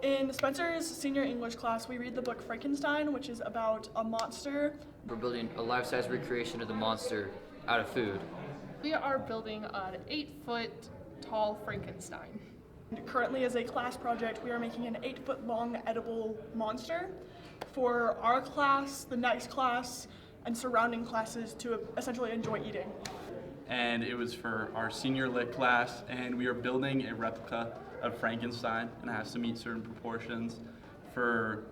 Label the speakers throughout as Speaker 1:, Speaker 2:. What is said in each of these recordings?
Speaker 1: In Spencer's senior English class, we read the book Cakenstein, which is about a monster.
Speaker 2: We're building a life-size recreation of the monster out of food.
Speaker 3: We are building an 8-foot tall Frankenstein.
Speaker 1: Currently, as a class project, we are making an 8-foot long edible monster for our class, the next class, and surrounding classes to essentially enjoy eating.
Speaker 4: And it was for our senior lit class, and we are building a replica of Frankenstein, and it has to meet certain proportions for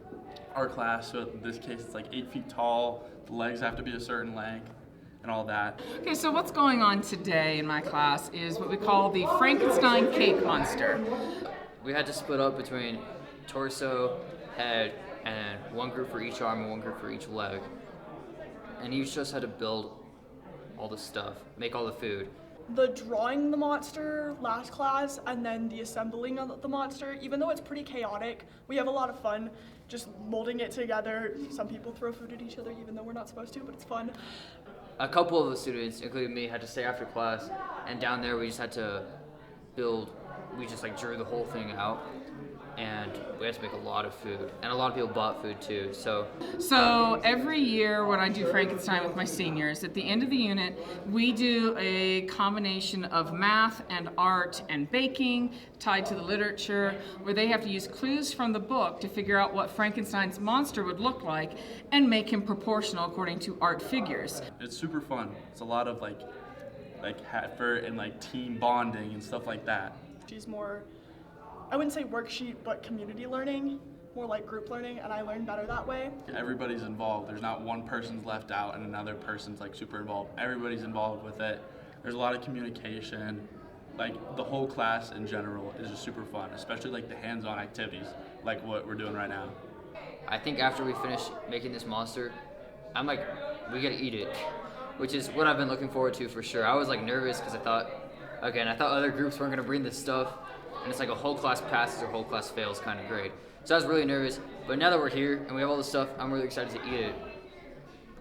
Speaker 4: our class. So in this case, it's like 8 feet tall, the legs have to be a certain length, and all that.
Speaker 5: Okay, so what's going on today in my class is what we call the Frankenstein cake monster.
Speaker 2: We had to split up between torso, head, and one group for each arm and one group for each leg. And each just had to build all the stuff, make all the food.
Speaker 1: The drawing the monster last class and then the assembling of the monster, even though it's pretty chaotic, we have a lot of fun just molding it together. Some people throw food at each other even though we're not supposed to, but it's fun.
Speaker 2: A couple of the students, including me, had to stay after class, and down there we just had to build, we just drew the whole thing out, and we had to make a lot of food, and a lot of people bought food too, so
Speaker 5: Every year when I do Frankenstein with my seniors, at the end of the unit, we do a combination of math and art and baking tied to the literature, where they have to use clues from the book to figure out what Frankenstein's monster would look like and make him proportional according to art figures.
Speaker 4: It's super fun. It's a lot of like effort and team bonding and stuff like that.
Speaker 1: She's more, I wouldn't say worksheet, but community learning, more like group learning, and I learn better that way.
Speaker 4: Everybody's involved. There's not one person's left out and another person's super involved. Everybody's involved with it. There's a lot of communication. The whole class in general is just super fun, especially the hands-on activities like what we're doing right now.
Speaker 2: I think after we finish making this monster, I'm we gotta eat it, which is what I've been looking forward to for sure. I was nervous because I thought other groups weren't gonna bring this stuff, and it's a whole class passes or whole class fails kind of grade. So I was really nervous, but now that we're here and we have all this stuff, I'm really excited to eat it.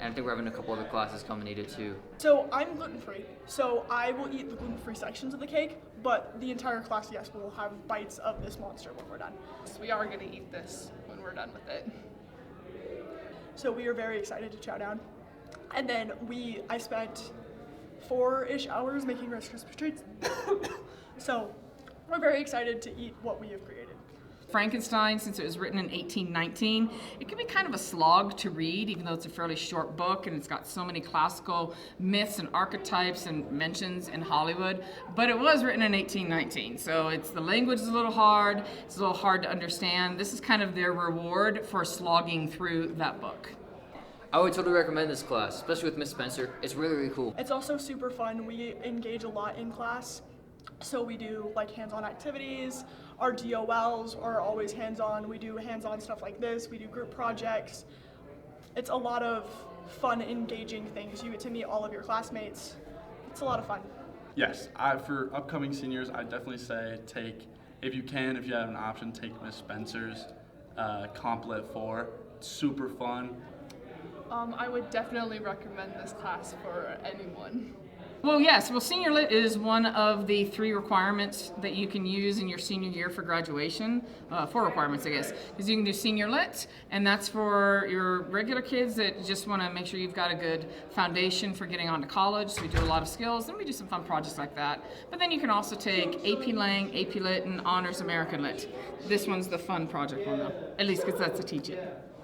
Speaker 2: And I think we're having a couple other classes come and eat it too.
Speaker 1: So I'm gluten-free, so I will eat the gluten-free sections of the cake, but the entire class, yes, will have bites of this monster when we're done.
Speaker 3: So we are going to eat this when we're done with it.
Speaker 1: So we are very excited to chow down. And then I spent 4-ish hours making Rice Krispie treats. So we're very excited to eat what we have created.
Speaker 5: Frankenstein, since it was written in 1819, it can be kind of a slog to read, even though it's a fairly short book and it's got so many classical myths and archetypes and mentions in Hollywood. But it was written in 1819, so the language is a little hard. It's a little hard to understand. This is kind of their reward for slogging through that book.
Speaker 2: I would totally recommend this class, especially with Miss Spencer. It's really, really cool.
Speaker 1: It's also super fun. We engage a lot in class. So we do hands-on activities. Our DOLs are always hands-on. We do hands-on stuff like this. We do group projects. It's a lot of fun, engaging things. You get to meet all of your classmates. It's a lot of fun.
Speaker 4: Yes, for upcoming seniors, I definitely say if you have an option, take Miss Spencer's Comp Lit 4. It's super fun.
Speaker 3: I would definitely recommend this class for anyone.
Speaker 5: Well, yes. Well, Senior Lit is one of the 3 requirements that you can use in your senior year for graduation. 4 requirements, I guess, because you can do Senior Lit, and that's for your regular kids that just want to make sure you've got a good foundation for getting on to college. So we do a lot of skills, then we do some fun projects like that. But then you can also take AP Lang, AP Lit, and Honors American Lit. This one's the fun project one, though, at least because that's to teach it.